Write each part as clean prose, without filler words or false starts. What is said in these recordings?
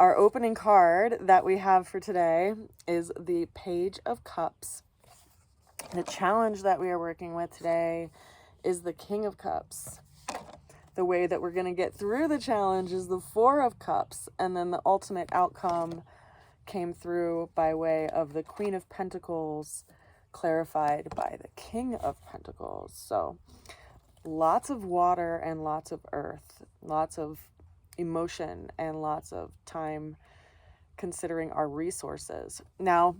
Our opening card that we have for today is the Page of Cups. The challenge that we are working with today is the King of Cups. The way that we're going to get through the challenge is the Four of Cups, and then the ultimate outcome came through by way of the Queen of Pentacles, clarified by the King of Pentacles. So lots of water and lots of earth, lots of emotion and lots of time considering our resources. Now,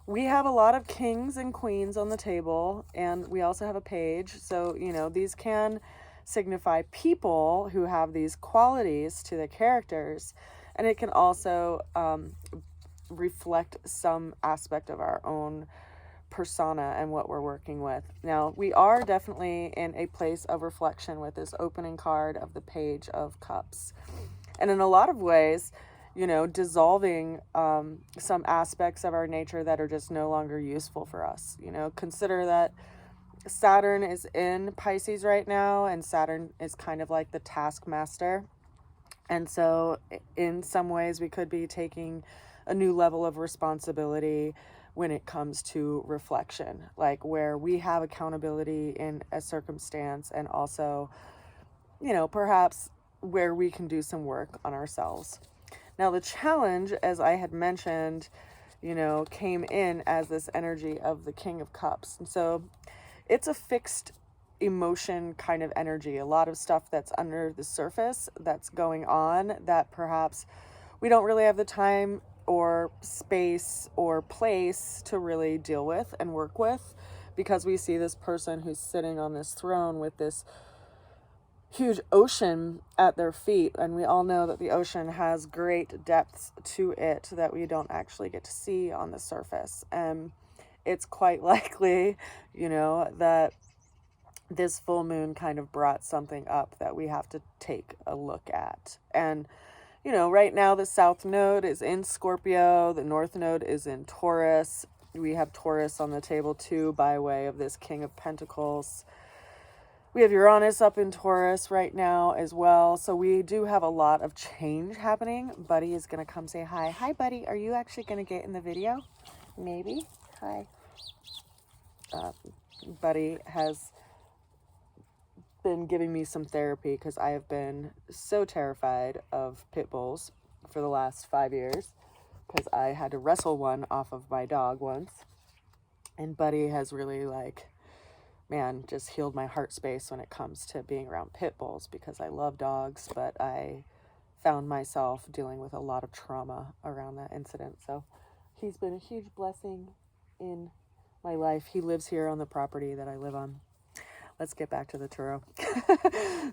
we have a lot of kings and queens on the table, and we also have a page. So, you know, these can signify people who have these qualities to the characters, and it can also reflect some aspect of our own persona and what we're working with. Now, we are definitely in a place of reflection with this opening card of the Page of Cups. And in a lot of ways, you know, dissolving some aspects of our nature that are just no longer useful for us. You know, consider that Saturn is in Pisces right now, and Saturn is kind of like the taskmaster. And so in some ways we could be taking a new level of responsibility when it comes to reflection, like where we have accountability in a circumstance, and also, you know, perhaps where we can do some work on ourselves. Now, the challenge, as I had mentioned, you know, came in as this energy of the King of Cups. And so it's a fixed emotion kind of energy, a lot of stuff that's under the surface that's going on that perhaps we don't really have the time or space or place to really deal with and work with, because we see this person who's sitting on this throne with this huge ocean at their feet, and we all know that the ocean has great depths to it that we don't actually get to see on the surface. And it's quite likely, you know, that this full moon kind of brought something up that we have to take a look at. And you know, right now the South Node is in Scorpio, the North Node is in Taurus. We have Taurus on the table too by way of this King of Pentacles. We have Uranus up in Taurus right now as well. So we do have a lot of change happening. Buddy is going to come say hi. Hi, Buddy. Are you actually going to get in the video? Maybe. Hi. Buddy has been giving me some therapy because I have been so terrified of pit bulls for the last 5 years, because I had to wrestle one off of my dog once, and Buddy has really, like, man, just healed my heart space when it comes to being around pit bulls, because I love dogs, but I found myself dealing with a lot of trauma around that incident. So he's been a huge blessing in my life. He lives here on the property that I live on. Let's get back to the tarot.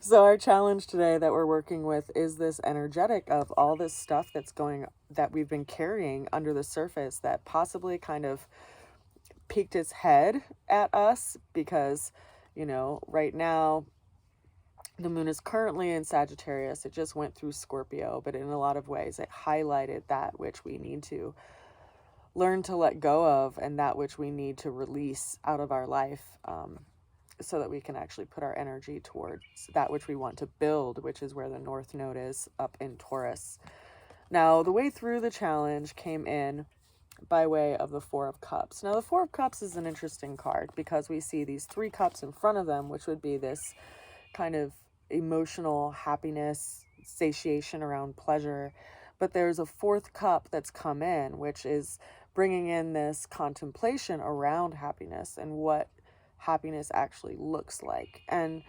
So our challenge today that we're working with is this energetic of all this stuff that we've been carrying under the surface that possibly kind of peeked its head at us, because, you know, right now the moon is currently in Sagittarius. It just went through Scorpio, but in a lot of ways it highlighted that which we need to learn to let go of, and that which we need to release out of our life, so that we can actually put our energy towards that which we want to build, which is where the North Node is, up in Taurus. Now, the way through the challenge came in by way of the Four of Cups. Now, the Four of Cups is an interesting card because we see these three cups in front of them, which would be this kind of emotional happiness, satiation around pleasure. But there's a fourth cup that's come in, which is bringing in this contemplation around happiness and what happiness actually looks like. And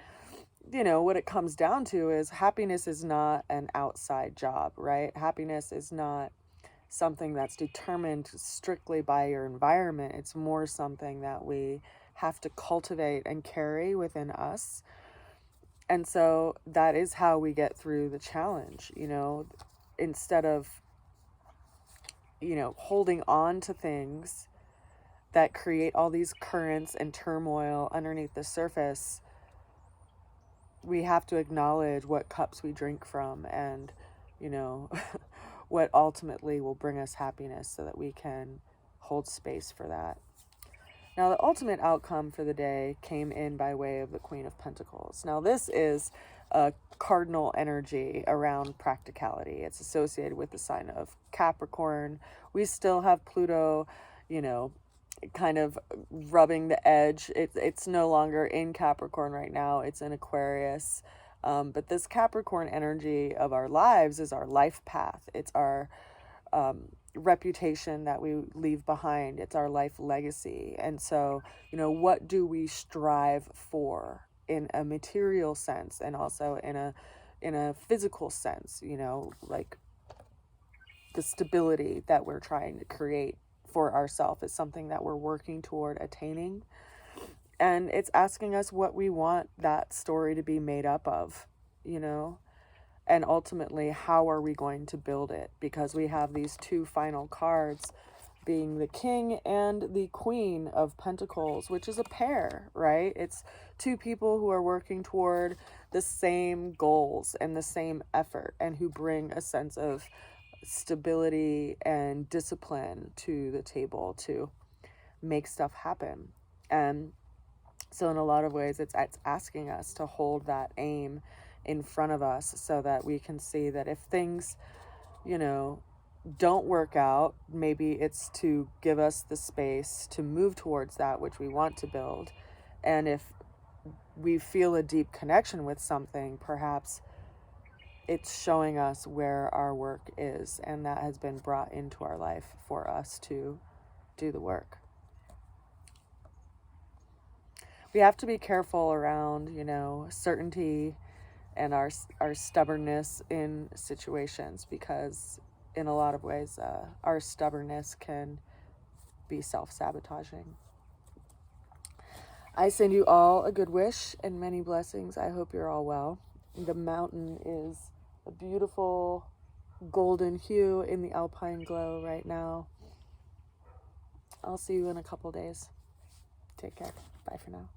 you know what it comes down to is happiness is not an outside job, right? Happiness is not something that's determined strictly by your environment. It's more something that we have to cultivate and carry within us. And so that is how we get through the challenge, you know, instead of, you know, holding on to things that create all these currents and turmoil underneath the surface. We have to acknowledge what cups we drink from, and, you know, what ultimately will bring us happiness, so that we can hold space for that. Now, the ultimate outcome for the day came in by way of the Queen of Pentacles. Now, this is a cardinal energy around practicality. It's associated with the sign of Capricorn. We still have Pluto, you know, kind of rubbing the edge. It's no longer in Capricorn right now. It's in Aquarius. But this Capricorn energy of our lives is our life path. It's our reputation that we leave behind. It's our life legacy. And so, you know, what do we strive for in a material sense and also in a physical sense, you know, like the stability that we're trying to create for ourselves is something that we're working toward attaining. And it's asking us what we want that story to be made up of, you know, and ultimately, how are we going to build it? Because we have these two final cards being the King and the Queen of Pentacles, which is a pair, right? It's two people who are working toward the same goals and the same effort and who bring a sense of stability and discipline to the table to make stuff happen. And so in a lot of ways, it's asking us to hold that aim in front of us so that we can see that if things, you know, don't work out, maybe it's to give us the space to move towards that which we want to build. And if we feel a deep connection with something, perhaps it's showing us where our work is, and that has been brought into our life for us to do the work. We have to be careful around, you know, certainty and our stubbornness in situations, because in a lot of ways our stubbornness can be self-sabotaging. I send you all a good wish and many blessings. I hope you're all well. The mountain is a beautiful golden hue in the alpine glow right now. I'll see you in a couple days. Take care. Bye for now.